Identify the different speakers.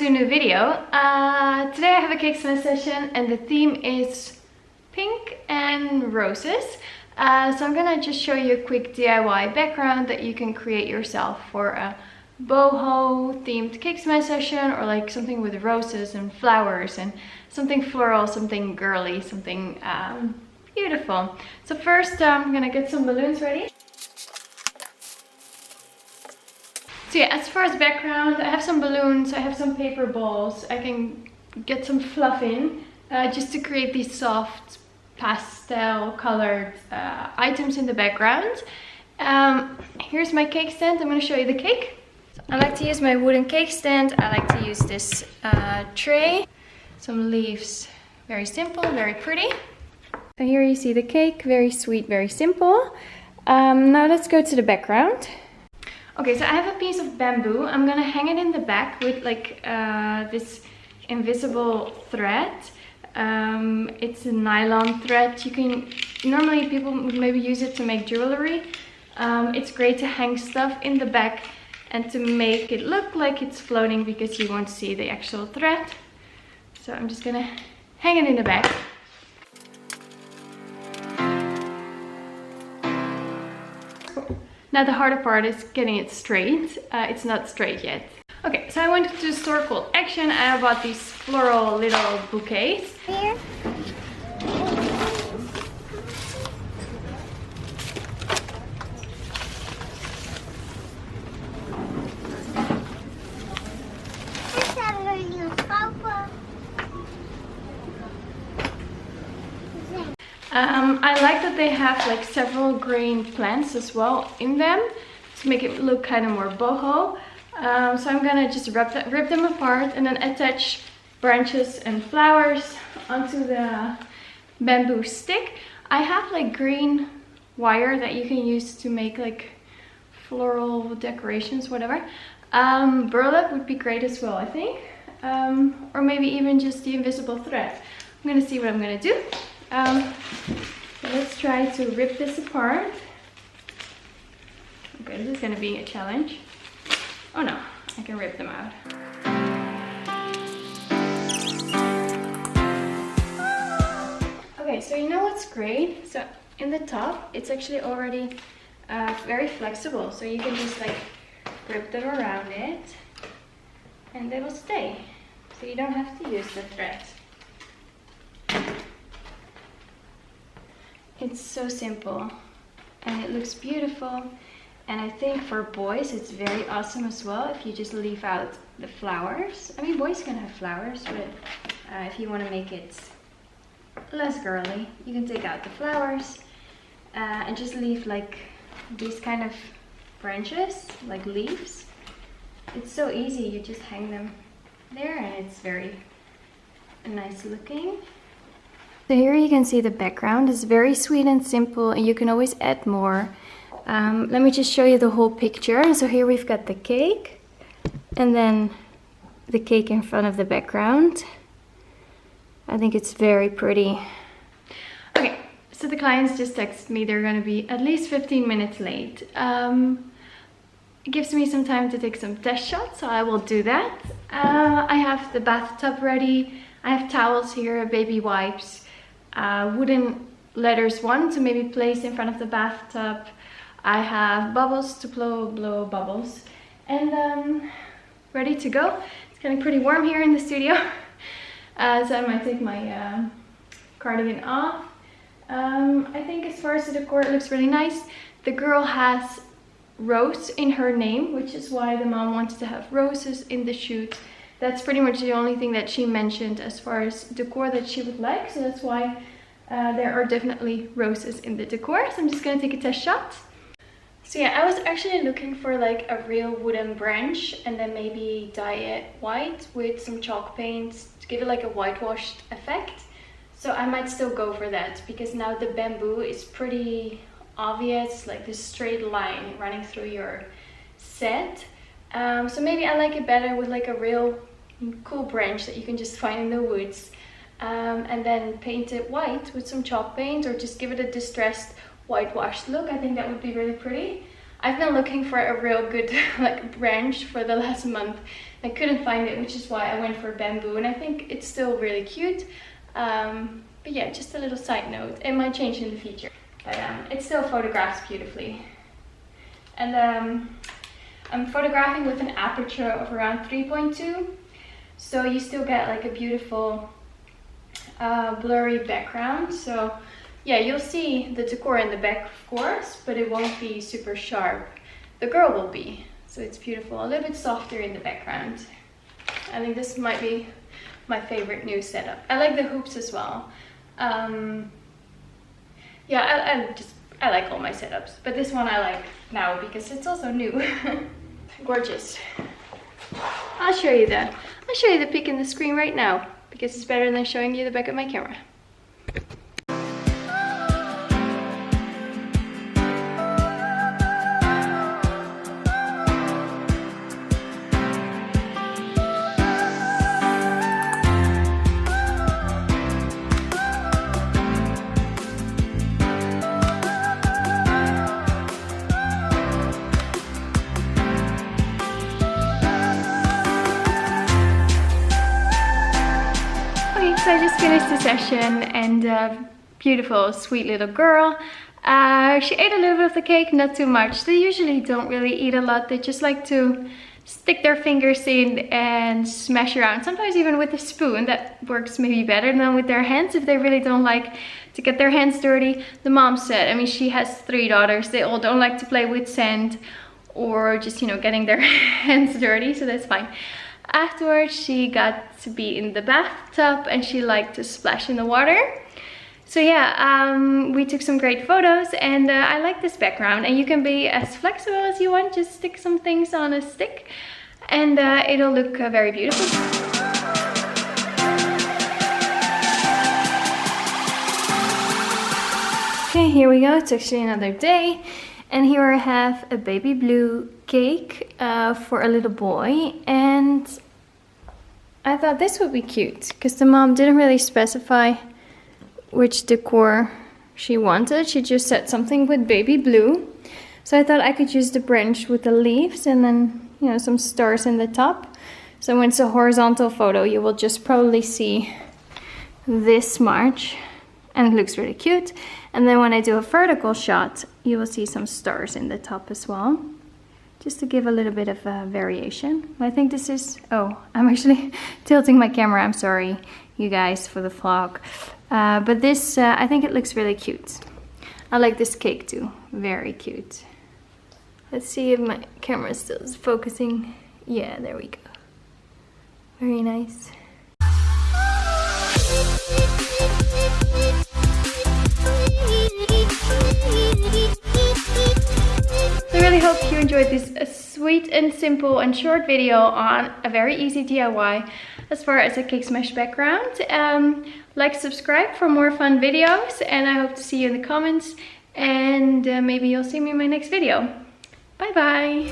Speaker 1: to a new video. Today I have a cake smash session and the theme is pink and roses. So I'm gonna just show you a quick DIY background that you can create yourself for a boho themed cake smash session, or like something with roses and flowers and something floral, something girly, something beautiful. So first I'm gonna get some balloons ready. So yeah, as far as background, I have some balloons, I have some paper balls. I can get some fluff in just to create these soft pastel colored items in the background. Here's my cake stand. I'm going to show you the cake. So I like to use my wooden cake stand. I like to use this tray. Some leaves, very simple, very pretty. So here you see the cake, very sweet, very simple. Now let's go to the background. Okay, so I have a piece of bamboo. I'm gonna hang it in the back with like this invisible thread. It's a nylon thread. You can, normally people would maybe use it to make jewelry. It's great to hang stuff in the back and to make it look like it's floating because you won't see the actual thread. So I'm just gonna hang it in the back. Now the harder part is getting it straight. It's not straight yet. Okay, so I went to the store called Action. I bought these floral little bouquets. Here. I like that they have like several green plants as well in them to make it look kind of more boho. So I'm gonna just rip them apart and then attach branches and flowers onto the bamboo stick. I have like green wire that you can use to make like floral decorations, whatever. Burlap would be great as well, I think. Or maybe even just the invisible thread. I'm gonna see what I'm gonna do. So let's try to rip this apart. Okay, this is gonna be a challenge. Oh no, I can rip them out. Okay, so you know what's great? So in the top, it's actually already very flexible. So you can just like grip them around it and they will stay. So you don't have to use the thread. It's so simple and it looks beautiful, and I think for boys it's very awesome as well if you just leave out the flowers. I mean, boys can have flowers, but if you want to make it less girly, you can take out the flowers and just leave like these kind of branches, like leaves. It's so easy, you just hang them there and it's very nice looking. So here you can see the background is very sweet and simple, and you can always add more. Let me just show you the whole picture. So here we've got the cake and then the cake in front of the background. I think it's very pretty. Okay, so the clients just texted me they're gonna be at least 15 minutes late. It gives me some time to take some test shots, so I will do that. I have the bathtub ready. I have towels here, baby wipes. Wooden letters one to maybe place in front of the bathtub. I have bubbles to blow bubbles, and ready to go. It's getting pretty warm here in the studio, so I might take my cardigan off. I think as far as the decor, it looks really nice. The girl has rose in her name, which is why the mom wanted to have roses in the shoot. That's pretty much the only thing that she mentioned as far as decor that she would like. So that's why there are definitely roses in the decor. So I'm just gonna take a test shot. So yeah, I was actually looking for like a real wooden branch and then maybe dye it white with some chalk paint to give it like a whitewashed effect. So I might still go for that because now the bamboo is pretty obvious, like this straight line running through your set. So maybe I like it better with like a real cool branch that you can just find in the woods, and then paint it white with some chalk paint, or just give it a distressed whitewashed look. I think that would be really pretty. I've been looking for a real good like branch for the last month. I couldn't find it, which is why I went for bamboo, and I think it's still really cute. But yeah, just a little side note. It might change in the future, but it still photographs beautifully. And I'm photographing with an aperture of around 3.2, so you still get like a beautiful blurry background. So yeah, you'll see the decor in the back, of course, but it won't be super sharp. The girl will be, so it's beautiful, a little bit softer in the background. I think this might be my favorite new setup. I like the hoops as well. Yeah, I like all my setups, but this one I like now because it's also new. Gorgeous. I'll show you the pic in the screen right now because it's better than showing you the back of my camera. So I just finished the session, and beautiful, sweet little girl. She ate a little bit of the cake, not too much. They usually don't really eat a lot. They just like to stick their fingers in and smash around. Sometimes even with a spoon. That works maybe better than with their hands if they really don't like to get their hands dirty. The mom said, I mean, she has 3 daughters. They all don't like to play with sand or just, you know, getting their hands dirty, so that's fine. Afterwards, she got to be in the bathtub and she liked to splash in the water. So yeah, we took some great photos, and I like this background, and you can be as flexible as you want. Just stick some things on a stick and it'll look very beautiful. Okay, here we go. It's actually another day, and here I have a baby blue cake for a little boy, and I thought this would be cute because the mom didn't really specify which decor she wanted. She just said something with baby blue, so I thought I could use the branch with the leaves and then, you know, some stars in the top. So when it's a horizontal photo, you will just probably see this much, and it looks really cute. And then when I do a vertical shot, you will see some stars in the top as well, just to give a little bit of variation. I think this is, oh, I'm actually tilting my camera. I'm sorry, you guys, for the vlog. But this, I think it looks really cute. I like this cake too, very cute. Let's see if my camera still is focusing. Yeah, there we go. Very nice. So I really hope you enjoyed this sweet and simple and short video on a very easy DIY as far as a cake smash background. Like, subscribe for more fun videos, and I hope to see you in the comments, and maybe you'll see me in my next video. Bye bye!